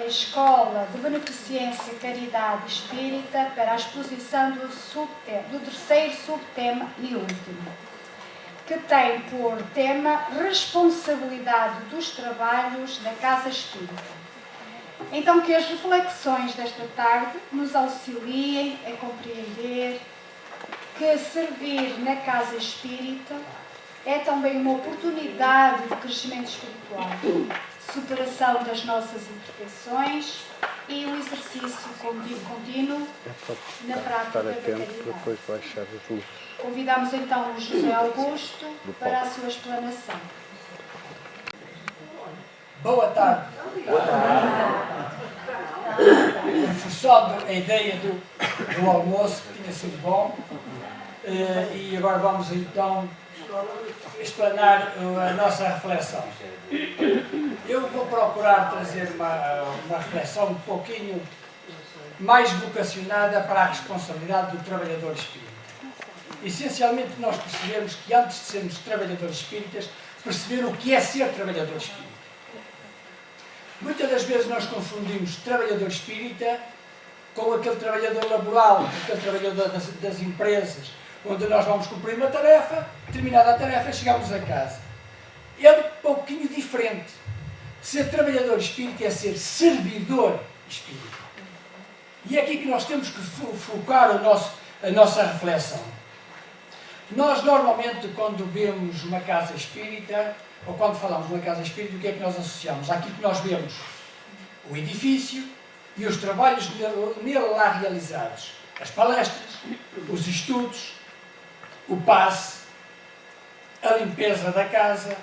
Escola de Beneficência, Caridade Espírita para a exposição do terceiro subtema e último, que tem por tema Responsabilidade dos Trabalhos da Casa Espírita. Então, que as reflexões desta tarde nos auxiliem a compreender que servir na Casa Espírita é também uma oportunidade de crescimento espiritual, superação das nossas imperfeições e um exercício contínuo na prática da caridade. Convidamos então o José Augusto para a sua explanação. Boa tarde. Reforçando a ideia do almoço, que tinha sido bom, e agora vamos então explanar a nossa reflexão. Eu vou procurar trazer uma reflexão um pouquinho mais vocacionada para a responsabilidade do trabalhador espírita. Essencialmente, nós percebemos que antes de sermos trabalhadores espíritas, perceber o que é ser trabalhador espírita. Muitas das vezes nós confundimos trabalhador espírita com aquele trabalhador laboral, aquele trabalhador das empresas, onde nós vamos cumprir uma tarefa, terminada a tarefa, chegamos a casa. É um pouquinho diferente. Ser trabalhador espírita é ser servidor espírita. E é aqui que nós temos que focar a nossa reflexão. Nós, normalmente, quando vemos uma casa espírita, ou quando falamos de uma casa espírita, o que é que nós associamos? Aqui que nós vemos o edifício e os trabalhos nele lá realizados. As palestras, os estudos, o passe, a limpeza da casa,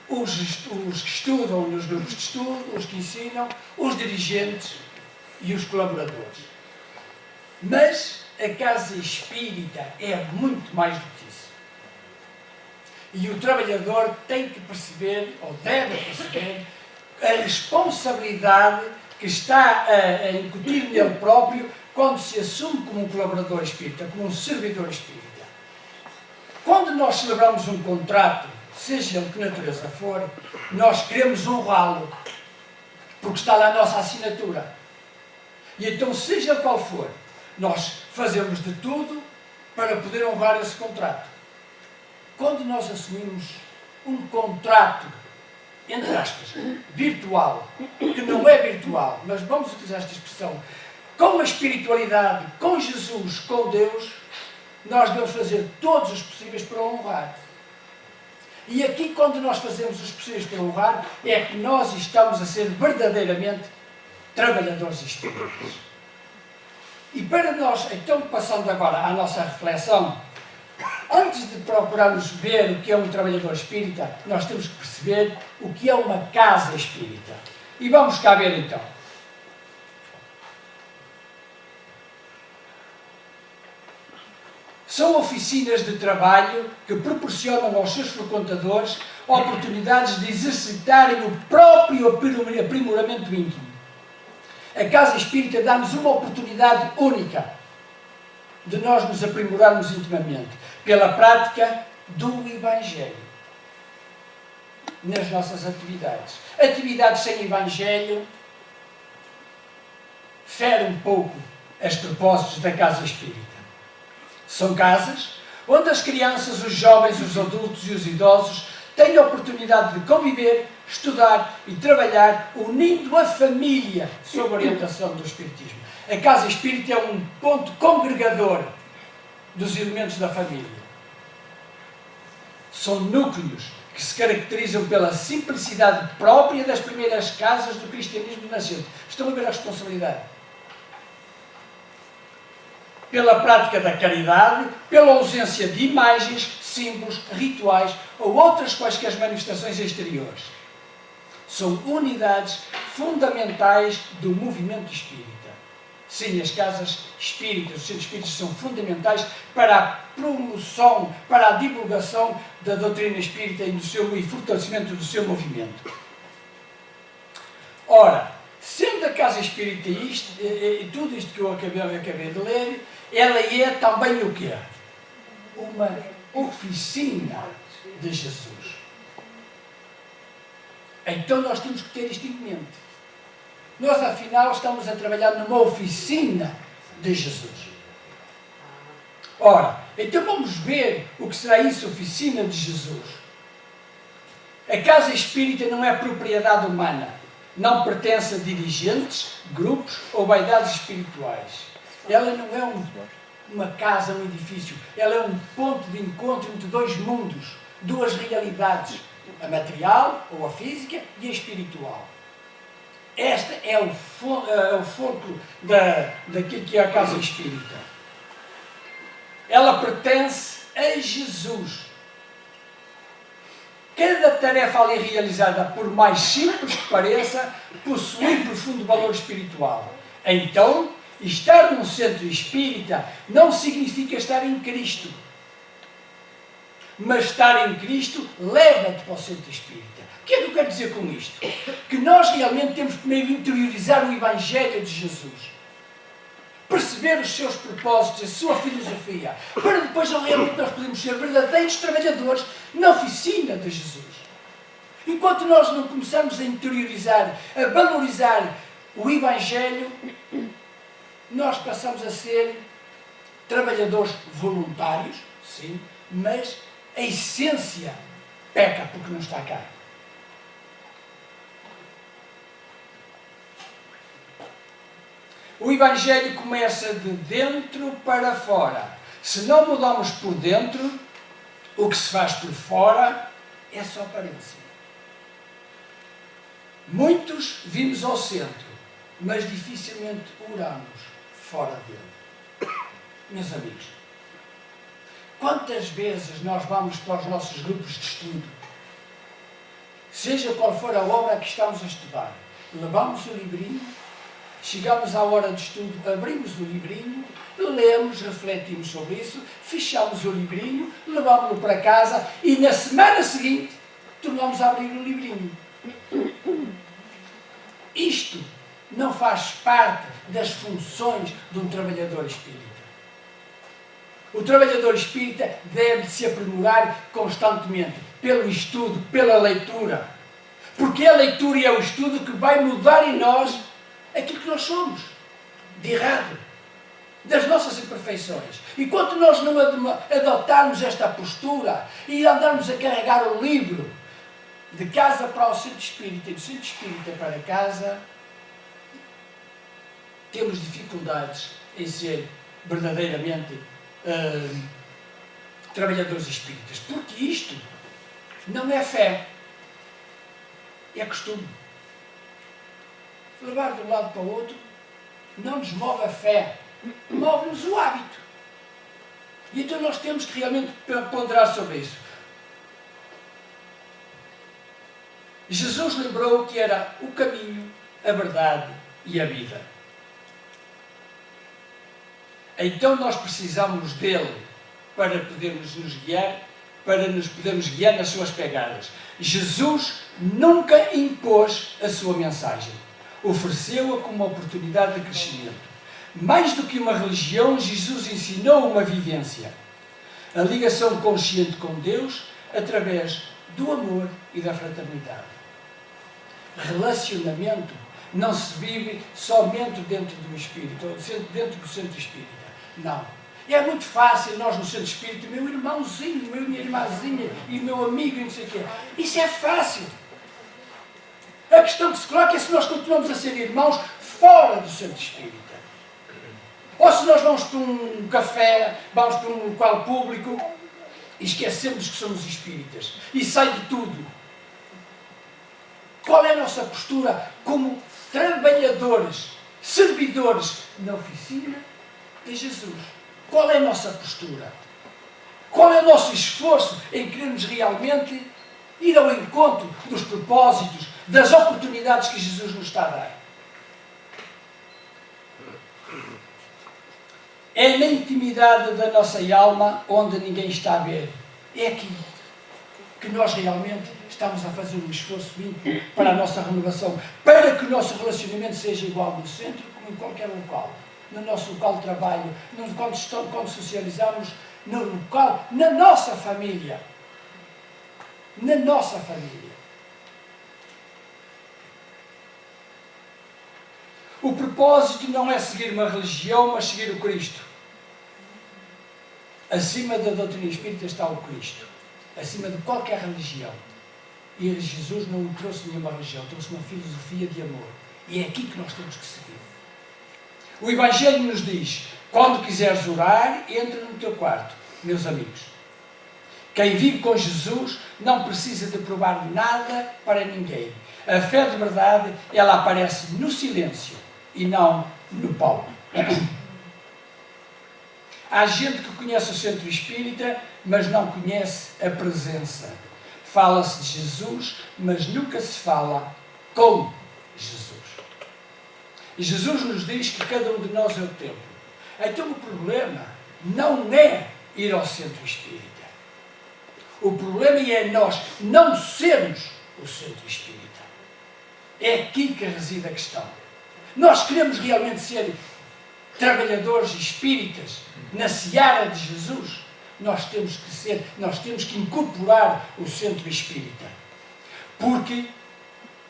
os que estudam nos grupos de estudo, os que ensinam, os dirigentes e os colaboradores. Mas a casa espírita é muito mais do que isso. E o trabalhador tem que perceber, ou deve perceber, a responsabilidade que está a incutir nele próprio quando se assume como um colaborador espírita, como um servidor espírita. Quando nós celebramos um contrato, seja ele de que natureza for, nós queremos honrá-lo, porque está lá a nossa assinatura. E então, seja ele qual for, nós fazemos de tudo para poder honrar esse contrato. Quando nós assumimos um contrato, entre aspas, virtual, que não é virtual, mas vamos utilizar esta expressão, com a espiritualidade, com Jesus, com Deus, nós devemos fazer todos os possíveis para o honrar. E aqui, quando nós fazemos os possíveis para o honrar, é que nós estamos a ser verdadeiramente trabalhadores espíritas. E para nós, então, passando agora à nossa reflexão, antes de procurarmos ver o que é um trabalhador espírita, nós temos que perceber o que é uma casa espírita. E vamos cá ver então. São oficinas de trabalho que proporcionam aos seus frequentadores oportunidades de exercitarem o próprio aprimoramento íntimo. A casa espírita dá-nos uma oportunidade única de nós nos aprimorarmos intimamente pela prática do Evangelho nas nossas atividades. Atividades sem Evangelho ferem um pouco os propósitos da casa espírita. São casas onde as crianças, os jovens, os adultos e os idosos têm a oportunidade de conviver, estudar e trabalhar, unindo a família sob a orientação do Espiritismo. A casa espírita é um ponto congregador dos elementos da família. São núcleos que se caracterizam pela simplicidade própria das primeiras casas do cristianismo nascente. Estão a ver a responsabilidade? Pela prática da caridade, pela ausência de imagens, símbolos, rituais ou outras quaisquer manifestações exteriores. São unidades fundamentais do movimento espírita. Sim, as casas espíritas, os centros espíritas são fundamentais para a promoção, para a divulgação da doutrina espírita e fortalecimento do seu movimento. Ora, sendo a casa espírita e tudo isto que eu acabei de ler, ela é também o quê? Uma oficina de Jesus. Então nós temos que ter isto em mente. Nós, afinal, estamos a trabalhar numa oficina de Jesus. Ora, então vamos ver o que será isso, oficina de Jesus. A casa espírita não é propriedade humana. Não pertence a dirigentes, grupos ou vaidades espirituais. Ela não é uma casa, um edifício. Ela é um ponto de encontro entre dois mundos, duas realidades. A material, ou a física, e a espiritual. Este é o foco daquilo que é a casa espírita. Ela pertence a Jesus. Cada tarefa ali realizada, por mais simples que pareça, possui profundo valor espiritual. Então, estar num centro espírita não significa estar em Cristo. Mas estar em Cristo leva-te para o centro espírita. O que é que eu quero dizer com isto? Que nós realmente temos primeiro interiorizar o Evangelho de Jesus. Perceber os seus propósitos, a sua filosofia, para depois realmente nós podemos ser verdadeiros trabalhadores na oficina de Jesus. Enquanto nós não começarmos a interiorizar, a valorizar o Evangelho, nós passamos a ser trabalhadores voluntários, sim, mas a essência peca porque não está cá. O Evangelho começa de dentro para fora. Se não mudamos por dentro, o que se faz por fora é só aparência. Muitos vimos ao centro, mas dificilmente oramos fora dele. Meus amigos, quantas vezes nós vamos para os nossos grupos de estudo, seja qual for a obra que estamos a estudar, levamos o livrinho, chegamos à hora de estudo, abrimos o livrinho, lemos, refletimos sobre isso, fechamos o livrinho, levámos-lo para casa e na semana seguinte tornamos a abrir o livrinho. Isto não faz parte das funções de um trabalhador espírita. O trabalhador espírita deve se aprimorar constantemente pelo estudo, pela leitura. Porque é a leitura e é o estudo que vai mudar em nós aquilo que nós somos, de errado, das nossas imperfeições. Enquanto nós não adotarmos esta postura e andarmos a carregar o livro de casa para o centro espírita e do centro espírita para casa, temos dificuldades em ser verdadeiramente trabalhadores espíritas. Porque isto não é fé, é costume. Levar de um lado para o outro não nos move a fé, move-nos o hábito. E então nós temos que realmente ponderar sobre isso. Jesus lembrou que era o caminho, a verdade e a vida. Então nós precisamos dele para podermos nos guiar, para nos podermos guiar nas suas pegadas. Jesus nunca impôs a sua mensagem. Ofereceu-a como uma oportunidade de crescimento. Mais do que uma religião, Jesus ensinou uma vivência. A ligação consciente com Deus através do amor e da fraternidade. Relacionamento não se vive somente dentro do espírito, ou dentro do centro espírita. Não. É muito fácil nós no centro espírita, meu irmãozinho, minha irmãzinha e meu amigo e não sei o quê. Isso é fácil. A questão que se coloca é se nós continuamos a ser irmãos fora do centro espírita. Ou se nós vamos para um café, vamos para um local público e esquecemos que somos espíritas. E sai de tudo. Qual é a nossa postura como trabalhadores, servidores na oficina de Jesus? Qual é a nossa postura? Qual é o nosso esforço em querermos realmente ir ao encontro dos propósitos, das oportunidades que Jesus nos está a dar? É na intimidade da nossa alma, onde ninguém está a ver. É aqui que nós realmente estamos a fazer um esforço íntimo para a nossa renovação, para que o nosso relacionamento seja igual no centro como em qualquer local. No nosso local de trabalho, quando socializamos, no local, na nossa família. Na nossa família. O propósito não é seguir uma religião, mas seguir o Cristo. Acima da doutrina espírita está o Cristo. Acima de qualquer religião. E Jesus não trouxe nenhuma religião, trouxe uma filosofia de amor. E é aqui que nós temos que seguir. O Evangelho nos diz, quando quiseres orar, entra no teu quarto, meus amigos. Quem vive com Jesus não precisa de provar nada para ninguém. A fé de verdade, ela aparece no silêncio e não no palco. Há gente que conhece o centro espírita, mas não conhece a presença. Fala-se de Jesus, mas nunca se fala com Jesus. E Jesus nos diz que cada um de nós é o templo. Então o problema não é ir ao centro espírita. O problema é nós não sermos o centro espírita. É aqui que reside a questão. Nós queremos realmente ser trabalhadores espíritas na seara de Jesus. Nós temos que incorporar o centro espírita. Porque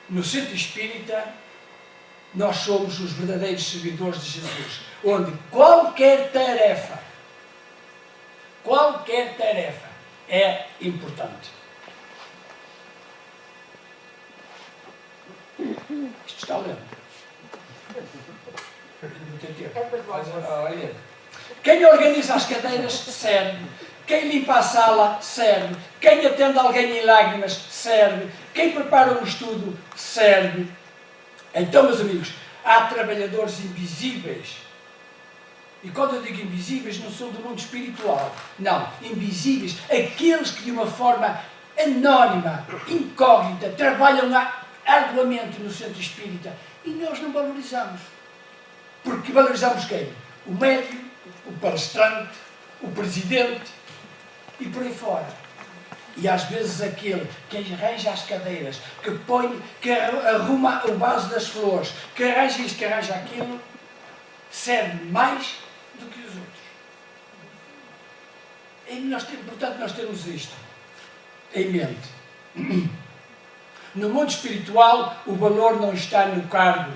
no centro espírita nós somos os verdadeiros servidores de Jesus. Onde qualquer tarefa é importante. Isto está lento. Quem organiza as cadeiras serve. Quem limpa a sala serve. Quem atende alguém em lágrimas serve. Quem prepara um estudo serve. Então, meus amigos, há trabalhadores invisíveis. E quando eu digo invisíveis, não são do mundo espiritual. Não, invisíveis. Aqueles que de uma forma anónima, incógnita, trabalham arduamente no centro espírita. E nós não valorizamos. Porque valorizamos quem? O médium, o palestrante, o presidente e por aí fora. E às vezes aquele que arranja as cadeiras, que arruma o vaso das flores, que arranja isto, que arranja aquilo, serve mais do que os outros. Portanto, nós temos isto em mente. No mundo espiritual, o valor não está no cargo,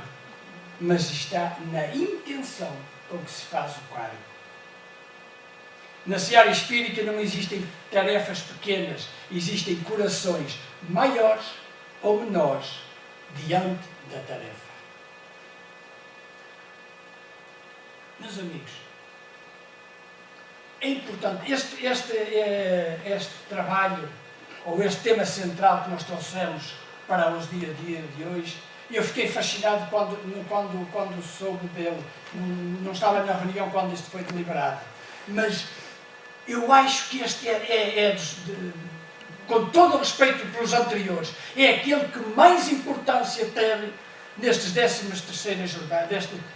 mas está na intenção com que se faz o cargo. Na seara espírita não existem tarefas pequenas, existem corações maiores ou menores diante da tarefa. Meus amigos, é importante, este trabalho, ou este tema central que nós trouxemos para os dia a dia de hoje, eu fiquei fascinado quando soube dele. Não estava na reunião quando isto foi deliberado. Mas eu acho que este com todo o respeito pelos anteriores, é aquele que mais importância teve nestes 13ª jornada,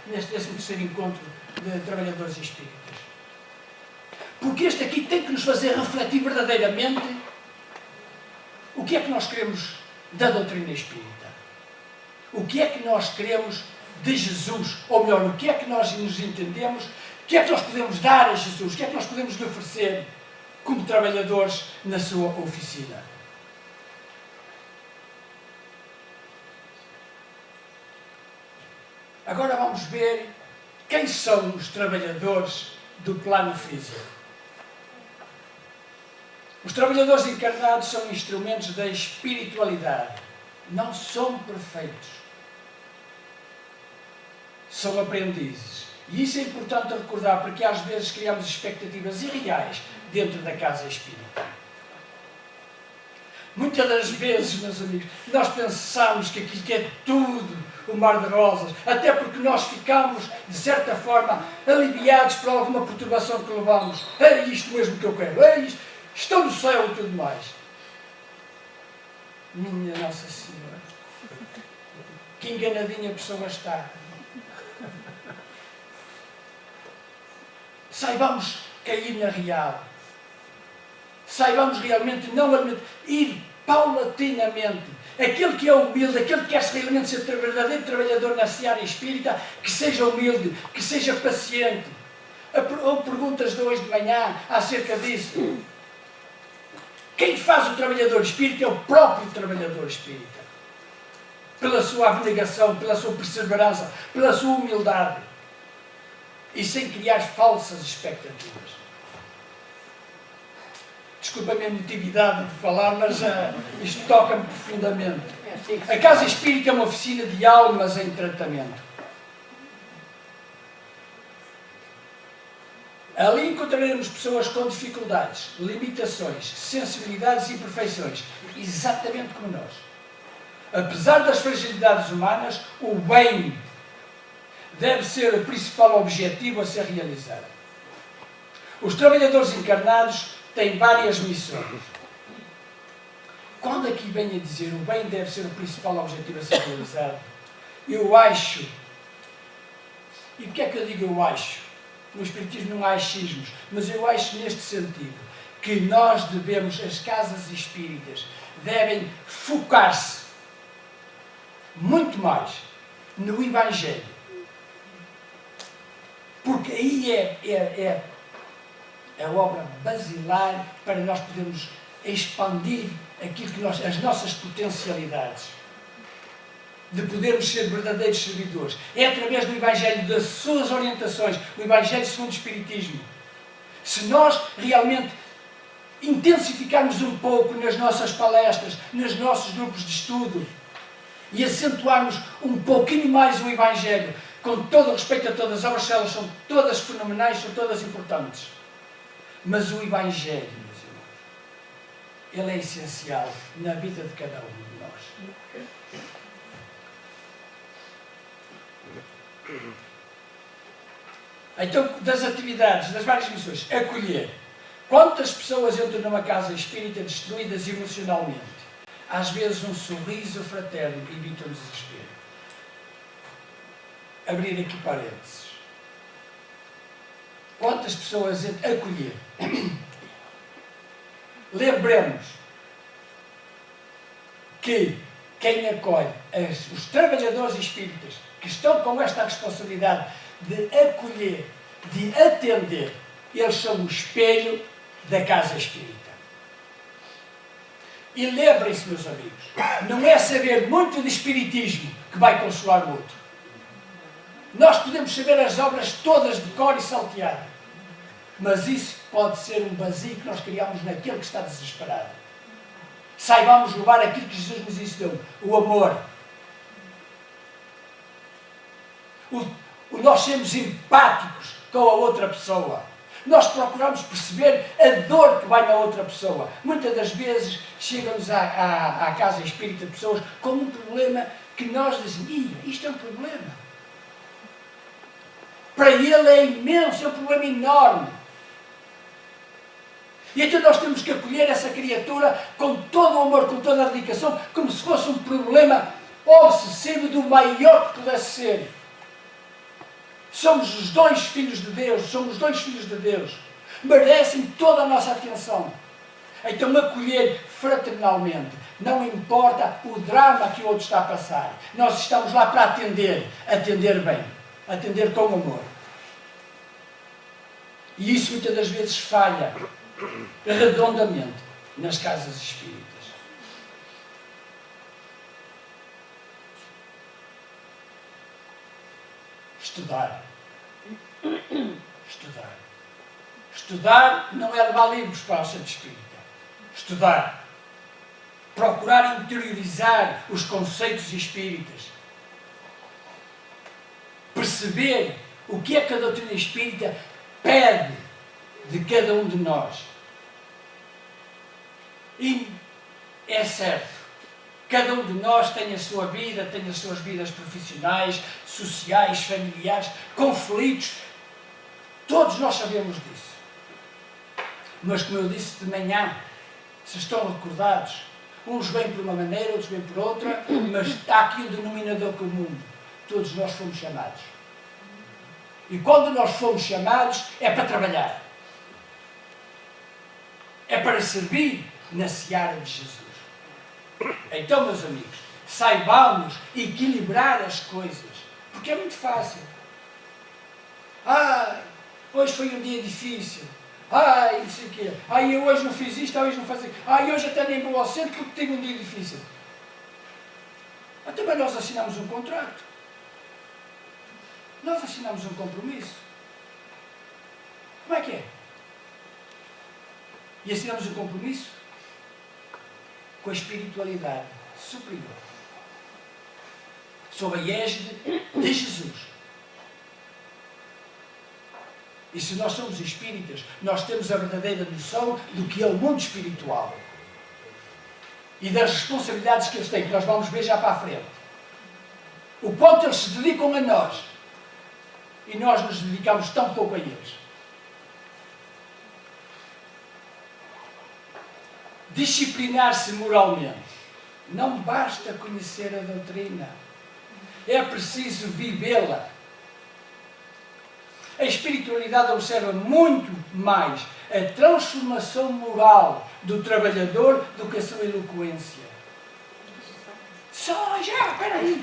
neste 13º encontro de trabalhadores espíritas. Porque este aqui tem que nos fazer refletir verdadeiramente o que é que nós queremos da doutrina espírita. O que é que nós queremos de Jesus, ou melhor, o que é que nós nos entendemos, o que é que nós podemos dar a Jesus, o que é que nós podemos lhe oferecer como trabalhadores na sua oficina. Agora vamos ver quem são os trabalhadores do plano físico. Os trabalhadores encarnados são instrumentos da espiritualidade. Não são perfeitos. São aprendizes. E isso é importante recordar, porque às vezes criamos expectativas irreais dentro da casa espírita. Muitas das vezes, meus amigos, nós pensamos que aquilo que é tudo o mar de rosas, até porque nós ficamos, de certa forma, aliviados por alguma perturbação que levamos. É isto mesmo que eu quero, é isto, estou no céu e tudo mais. Minha Nossa Senhora, que enganadinha a pessoa está. Saibamos cair na real. Saibamos realmente não ir paulatinamente. Aquele que é humilde, aquele que quer realmente ser verdadeiro trabalhador na seara espírita, que seja humilde, que seja paciente. Ou perguntas de hoje de manhã acerca disso. Quem faz o trabalhador espírita é o próprio trabalhador espírita. pela sua abnegação, pela sua perseverança, pela sua humildade e sem criar falsas expectativas. Desculpa a minha emotividade de falar, mas isto toca-me profundamente. A Casa Espírita é uma oficina de almas em tratamento. Ali encontraremos pessoas com dificuldades, limitações, sensibilidades e imperfeições, exatamente como nós. Apesar das fragilidades humanas, o bem deve ser o principal objetivo a ser realizado. Os trabalhadores encarnados têm várias missões. Quando aqui vem a dizer o bem deve ser o principal objetivo a ser realizado, eu acho, e porquê é que eu digo eu acho? No Espiritismo não há achismos, mas eu acho neste sentido, que nós devemos, as casas espíritas, devem focar-se muito mais no Evangelho. Porque aí é a obra basilar para nós podermos expandir aquilo que as nossas potencialidades. De podermos ser verdadeiros servidores. É através do Evangelho, das suas orientações, o Evangelho segundo o Espiritismo. Se nós realmente intensificarmos um pouco nas nossas palestras, nos nossos grupos de estudo, e acentuarmos um pouquinho mais o Evangelho, com todo o respeito a todas as obras, elas são todas fenomenais, são todas importantes. Mas o Evangelho, meus irmãos, ele é essencial na vida de cada um de nós. Então, das atividades, das várias missões, acolher. Quantas pessoas entram numa casa espírita destruídas emocionalmente? Às vezes um sorriso fraterno evita o desespero. Abrir aqui parênteses. Quantas pessoas entram? Acolher. Lembremos que quem acolhe os trabalhadores espíritas que estão com esta responsabilidade de acolher, de atender, eles são o espelho da casa espírita. E lembrem-se, meus amigos, não é saber muito de espiritismo que vai consolar o outro. Nós podemos saber as obras todas de cor e salteado, mas isso pode ser um vazio que nós criamos naquele que está desesperado. Saibamos levar aquilo que Jesus nos ensinou, o amor. Nós sermos empáticos com a outra pessoa. Nós procuramos perceber a dor que vai na outra pessoa. Muitas das vezes chegam-nos à casa espírita de pessoas com um problema que nós dizemos, isto é um problema. Para ele é imenso, é um problema enorme. E então nós temos que acolher essa criatura com todo o amor, com toda a dedicação, como se fosse um problema obsessivo do maior que pudesse ser. Somos os dois filhos de Deus, merecem toda a nossa atenção. Então acolher fraternalmente, não importa o drama que o outro está a passar. Nós estamos lá para atender bem, atender com amor. E isso muitas das vezes falha redondamente nas casas espíritas. Estudar. Estudar não é levar livros para o centro espírita. Estudar. Procurar interiorizar os conceitos espíritas. Perceber o que é que a doutrina espírita pede de cada um de nós. E é certo, cada um de nós tem a sua vida, tem as suas vidas profissionais, sociais, familiares, conflitos. Todos nós sabemos disso. Mas, como eu disse de manhã, se estão recordados, uns vêm por uma maneira, outros vêm por outra, mas há aqui um denominador comum. Todos nós fomos chamados. E quando nós fomos chamados, é para trabalhar. É para servir na seara de Jesus. Então, meus amigos, saibamos equilibrar as coisas. Porque é muito fácil. Hoje foi um dia difícil. Não sei o quê. Eu hoje não fiz isto, hoje não fiz aquilo. Hoje até nem vou ao centro porque tenho um dia difícil. Mas também nós assinamos um contrato. Nós assinamos um compromisso. Como é que é? E assinamos um compromisso com a espiritualidade superior, sob a égide de Jesus. E se nós somos espíritas, nós temos a verdadeira noção do que é o mundo espiritual e das responsabilidades que eles têm, que nós vamos ver já para a frente. O quanto eles se dedicam a nós e nós nos dedicamos tão pouco a eles. Disciplinar-se moralmente. Não basta conhecer a doutrina. É preciso vivê-la. A espiritualidade observa muito mais a transformação moral do trabalhador do que a sua eloquência. Só já, peraí.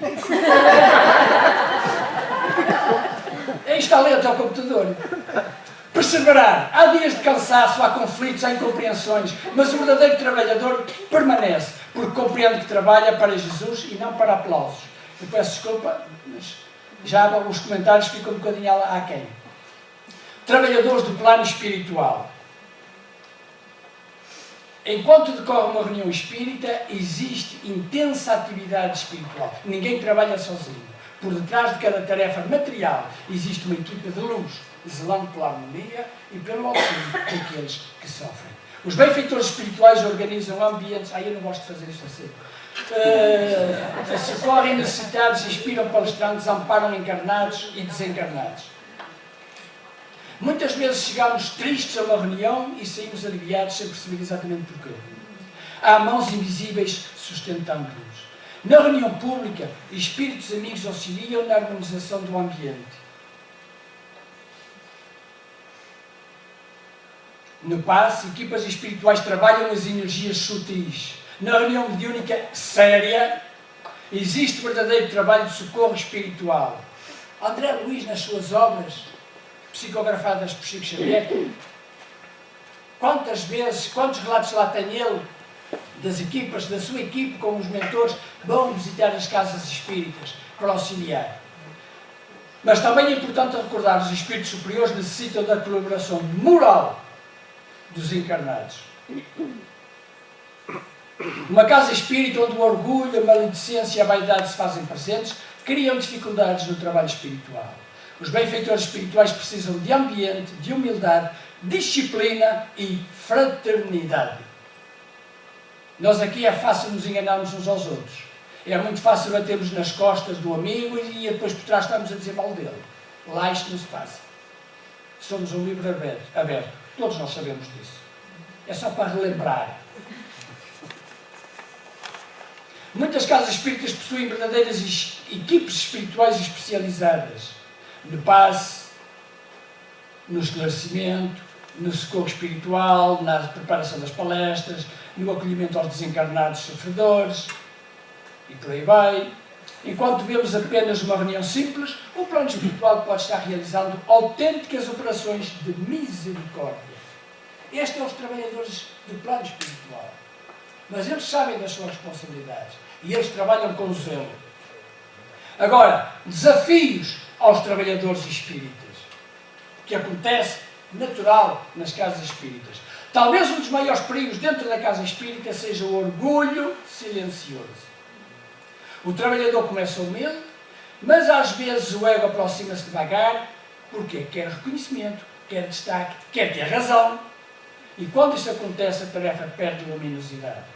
Está lento ao computador. Perseverar. Há dias de cansaço, há conflitos, há incompreensões, mas o verdadeiro trabalhador permanece, porque compreende que trabalha para Jesus e não para aplausos. Eu peço desculpa, mas já os comentários ficam um bocadinho aquém. Trabalhadores do plano espiritual. Enquanto decorre uma reunião espírita, existe intensa atividade espiritual. Ninguém trabalha sozinho. Por detrás de cada tarefa material existe uma equipa de luz, zelando pela harmonia e pelo auxílio daqueles que sofrem. Os benfeitores espirituais organizam ambientes... eu não gosto de fazer isto assim. Socorrem necessitados, inspiram palestrantes, amparam encarnados e desencarnados. Muitas vezes chegamos tristes a uma reunião e saímos aliviados sem perceber exatamente porquê. Há mãos invisíveis sustentando-nos. Na reunião pública, espíritos amigos auxiliam na harmonização do ambiente. No passe, equipas espirituais trabalham as energias sutis. Na reunião mediúnica séria, existe verdadeiro trabalho de socorro espiritual. André Luís, nas suas obras psicografadas por Chico Xavier, quantas vezes, quantos relatos lá tem ele, das equipas, da sua equipe, com os mentores, vão visitar as casas espíritas para auxiliar. Mas também é importante recordar que os espíritos superiores necessitam da colaboração moral dos encarnados. Uma casa espírita onde o orgulho, a maledicência e a vaidade se fazem presentes criam dificuldades no trabalho espiritual. Os benfeitores espirituais precisam de ambiente, de humildade, disciplina e fraternidade. Nós aqui é fácil nos enganarmos uns aos outros. É muito fácil batermos nas costas do amigo e depois por trás estamos a dizer mal dele. Lá isto não se passa. Somos um livro aberto. Todos nós sabemos disso. É só para relembrar. Muitas casas espíritas possuem verdadeiras equipes espirituais especializadas no passe, no esclarecimento, no socorro espiritual, na preparação das palestras, no acolhimento aos desencarnados sofredores e por aí vai. Enquanto vemos apenas uma reunião simples, o plano espiritual pode estar realizando autênticas operações de misericórdia. Estes são os trabalhadores do plano espiritual. Mas eles sabem das suas responsabilidades e eles trabalham com zelo. Agora, desafios aos trabalhadores espíritas, que acontece natural nas casas espíritas. Talvez um dos maiores perigos dentro da casa espírita seja o orgulho silencioso. O trabalhador começa humilde, mas às vezes o ego aproxima-se devagar, porque quer reconhecimento, quer destaque, quer ter razão. E quando isso acontece, a tarefa perde luminosidade.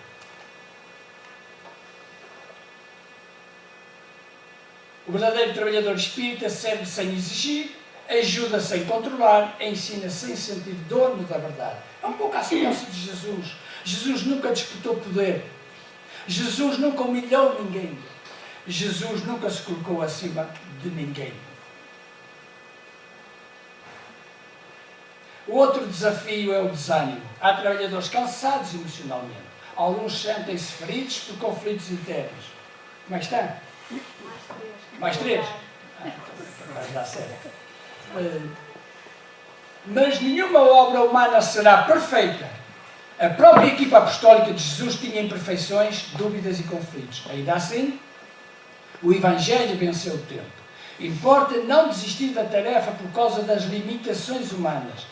O verdadeiro trabalhador espírita serve sem exigir, ajuda sem controlar, ensina sem sentir dono da verdade. É um pouco a semelhança de Jesus. Jesus nunca disputou poder. Jesus nunca humilhou ninguém. Jesus nunca se colocou acima de ninguém. O outro desafio é o desânimo. Há trabalhadores cansados emocionalmente. Alguns sentem-se feridos por conflitos internos. Como é que está? Mais três? Vai dar certo. Mas nenhuma obra humana será perfeita. A própria equipa apostólica de Jesus tinha imperfeições, dúvidas e conflitos. Ainda assim, O Evangelho venceu o tempo. Importa não desistir da tarefa por causa das limitações humanas,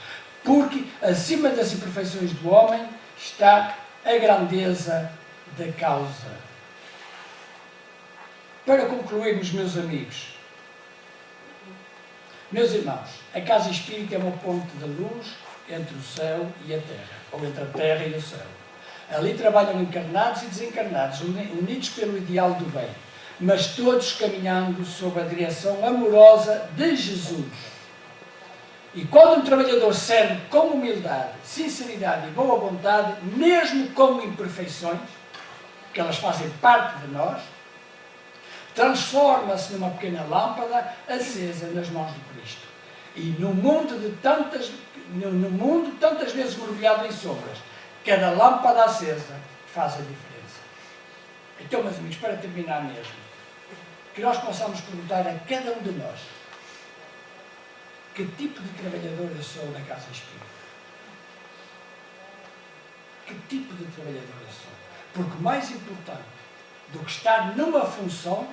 porque acima das imperfeições do homem está a grandeza da causa. Para concluirmos, meus amigos, meus irmãos, a casa espírita é uma ponte de luz entre o céu e a terra, ou entre a terra e o céu. Ali trabalham encarnados e desencarnados, unidos pelo ideal do bem, mas todos caminhando sob a direção amorosa de Jesus. E quando um trabalhador serve com humildade, sinceridade e boa vontade, mesmo com imperfeições, que elas fazem parte de nós, transforma-se numa pequena lâmpada acesa nas mãos de Cristo. E no mundo tantas vezes mergulhado em sombras, cada lâmpada acesa faz a diferença. Então, meus amigos, para terminar mesmo, que nós possamos perguntar a cada um de nós: que tipo de trabalhador eu sou na casa espírita? Que tipo de trabalhador eu sou? Porque mais importante do que estar numa função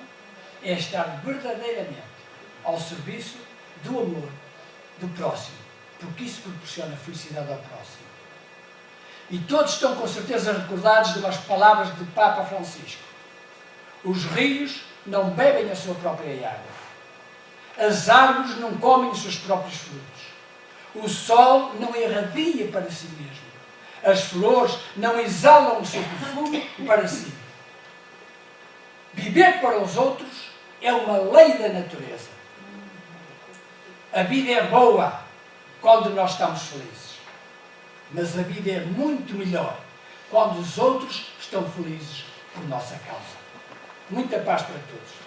é estar verdadeiramente ao serviço do amor do próximo, porque isso proporciona felicidade ao próximo. E todos estão com certeza recordados de umas palavras do Papa Francisco: os rios não bebem a sua própria água, as árvores não comem os seus próprios frutos, o sol não irradia para si mesmo, as flores não exalam o seu perfume para si. Viver para os outros é uma lei da natureza. A vida é boa quando nós estamos felizes, mas a vida é muito melhor quando os outros estão felizes por nossa causa. Muita paz para todos.